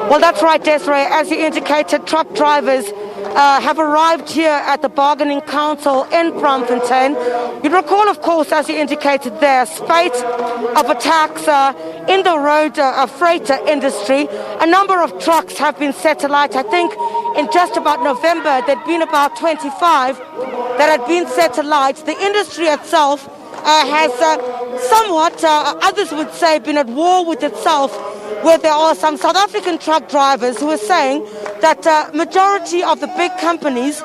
Well, that's right, Desiree. As you indicated, truck drivers have arrived here at the Bargaining Council in Braamfontein. You'd recall, of course, as you indicated there, spate of attacks in the road freighter industry. A number of trucks have been set alight. I think in just about November, there'd been about 25 that had been set alight. The industry itself has somewhat, others would say, been at war with itself, where there are some South African truck drivers who are saying that majority of the big companies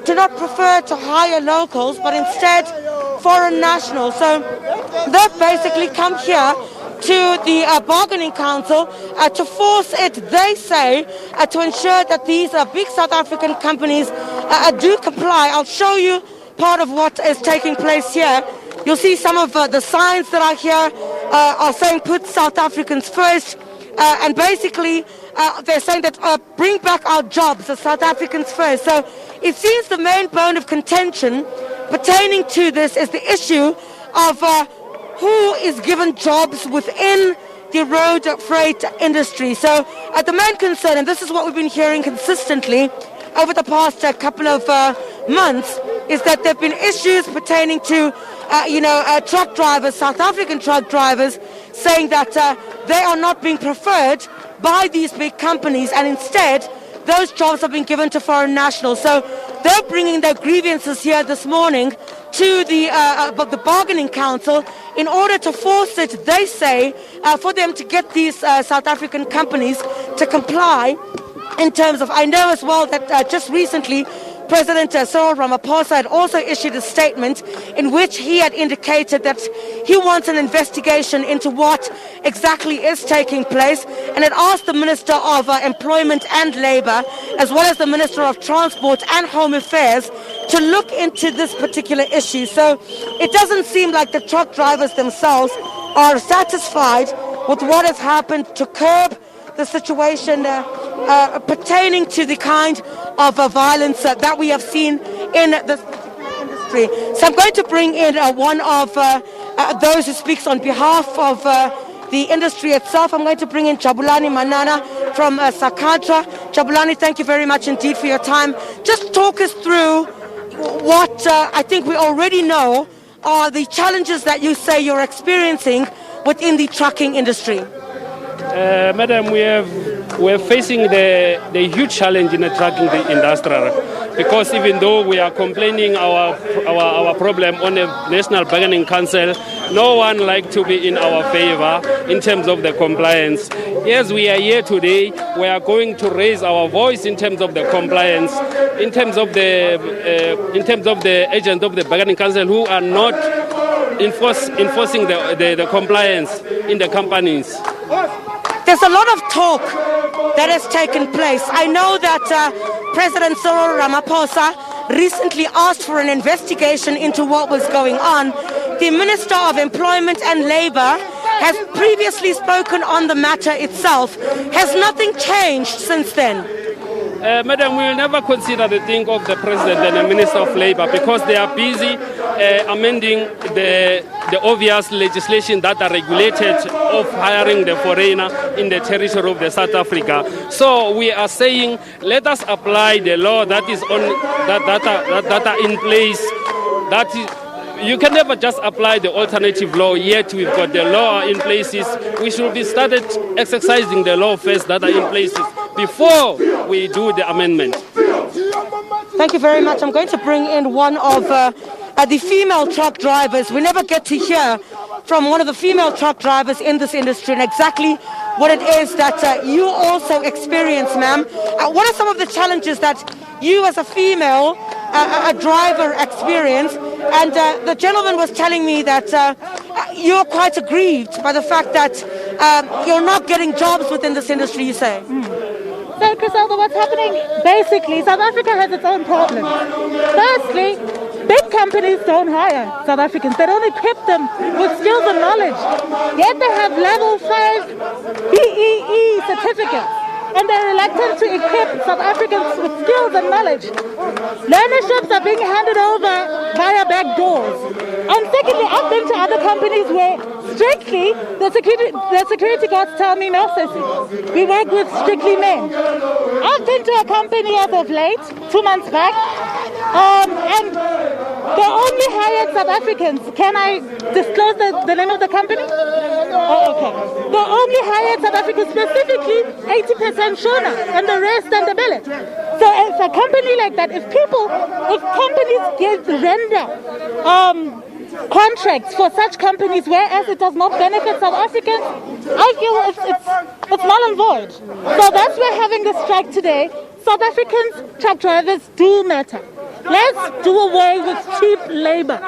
do not prefer to hire locals, but instead foreign nationals. So they've basically come here to the Bargaining Council to force it, they say, to ensure that these big South African companies do comply. I'll show you part of what is taking place here. You'll see some of the signs that are here are saying put South Africans first. And basically, they're saying that bring back our jobs, the South Africans first. So it seems the main bone of contention pertaining to this is the issue of who is given jobs within the road freight industry. So the main concern, and this is what we've been hearing consistently over the past couple of months, is that there have been issues pertaining to truck drivers, South African truck drivers, saying that they are not being preferred by these big companies, and instead those jobs have been given to foreign nationals. So they're bringing their grievances here this morning to the Bargaining Council in order to force it, they say, for them to get these South African companies to comply in terms of, I know as well that just recently President Cyril Ramaphosa had also issued a statement in which he had indicated that he wants an investigation into what exactly is taking place, and had asked the Minister of Employment and Labour, as well as the Minister of Transport and Home Affairs, to look into this particular issue. So it doesn't seem like the truck drivers themselves are satisfied with what has happened to curb the situation pertaining to the kind of violence that we have seen in this industry. So I'm going to bring in one of those who speaks on behalf of the industry itself. I'm going to bring in Jabulani Manana from Sakatra. Jabulani, thank you very much indeed for your time. Just talk us through what I think we already know are the challenges that you say you're experiencing within the trucking industry. Madam, we're facing the huge challenge in the trucking industry, because even though we are complaining our problem on the National Bargaining Council, no one like to be in our favor in terms of the compliance. Yes, we are here today. We are going to raise our voice in terms of the compliance, in terms of the agents of the Bargaining Council who are not enforcing the compliance in the companies. There's a lot of talk that has taken place. I know that President Cyril Ramaphosa recently asked for an investigation into what was going on. The Minister of Employment and Labour has previously spoken on the matter itself. Has nothing changed since then? Madam, we will never consider the thing of the President and the Minister of Labour, because they are busy amending the obvious legislation that are regulated of hiring the foreigner in the territory of the South Africa. So we are saying, let us apply the law that is on that are in place. That is, you can never just apply the alternative law, yet we've got the law in places. We should be started exercising the law first that are in places before we do the amendment. Thank you very much. I'm going to bring in one of the female truck drivers. We never get to hear from one of the female truck drivers in this industry and exactly what it is that you also experience, ma'am. What are some of the challenges that you as a female a driver experience? And the gentleman was telling me that you're quite aggrieved by the fact that you're not getting jobs within this industry, you say. So, Chriselda, what's happening? Basically, South Africa has its own problems. Firstly, big companies don't hire South Africans. They don't equip them with skills and knowledge. Yet they have level 5 BEE certificates. and they're reluctant to equip South Africans with skills and knowledge. Learnerships are being handed over via back doors. And secondly, I've been to other companies where strictly the security guards tell me, no, sissy, we work with strictly men. I've been to a company as of late, 2 months back, and they only hired South Africans. Can I disclose the name of the company? Oh, okay. They only hired South Africans, specifically 80% Shona, and the rest under billet. So as a company like that, if companies render contracts for such companies, whereas it does not benefit South Africans, I feel it's null and void. So that's why we're having this strike today. South Africans truck drivers do matter. Let's do away with cheap labor,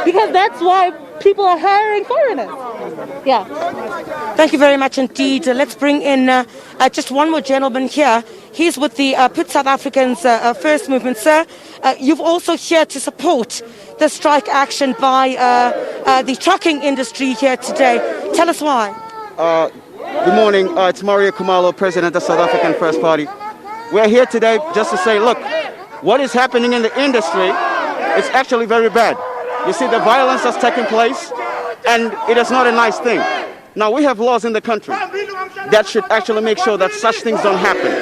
because that's why people are hiring foreigners. Yeah. Thank you very much indeed. Let's bring in just one more gentleman here. He's with the Put South Africans First movement. Sir, you've also here to support the strike action by the trucking industry here today. Tell us why. Good morning. It's Mario Kumalo, President of South African First Party. We're here today just to say, look, what is happening in the industry is actually very bad. You see the violence that's taking place, and it is not a nice thing. Now, we have laws in the country that should actually make sure that such things don't happen.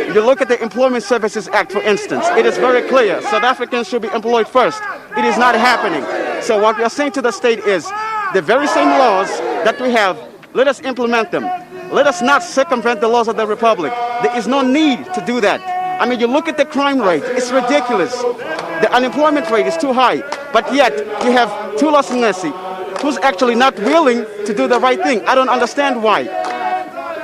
If you look at the Employment Services Act, for instance, it is very clear. South Africans should be employed first. It is not happening. So what we are saying to the state is the very same laws that we have, let us implement them. Let us not circumvent the laws of the Republic. There is no need to do that. I mean, you look at the crime rate, it's ridiculous. The unemployment rate is too high, but yet you have Tula Sinesi, who's actually not willing to do the right thing. I don't understand why.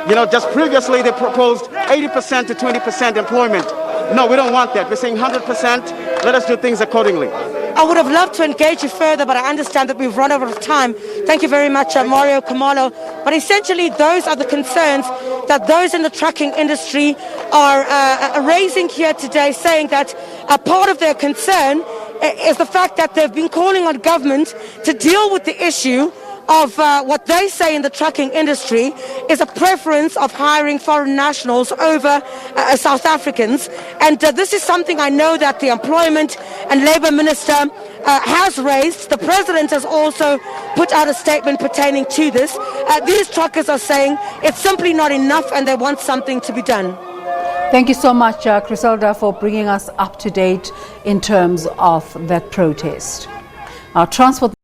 You know, just previously they proposed 80% to 20% employment. No, we don't want that. We're saying 100%. Let us do things accordingly. I would have loved to engage you further, but I understand that we've run out of time. Thank you very much, Mario Kumalo. But essentially, those are the concerns that those in the trucking industry are raising here today, saying that a part of their concern is the fact that they've been calling on government to deal with the issue of what they say in the trucking industry is a preference of hiring foreign nationals over South Africans. And this is something I know that the Employment and Labour Minister has raised. The President has also put out a statement pertaining to this. These truckers are saying it's simply not enough and they want something to be done. Thank you so much, Chriselda, for bringing us up to date in terms of that protest. Our transport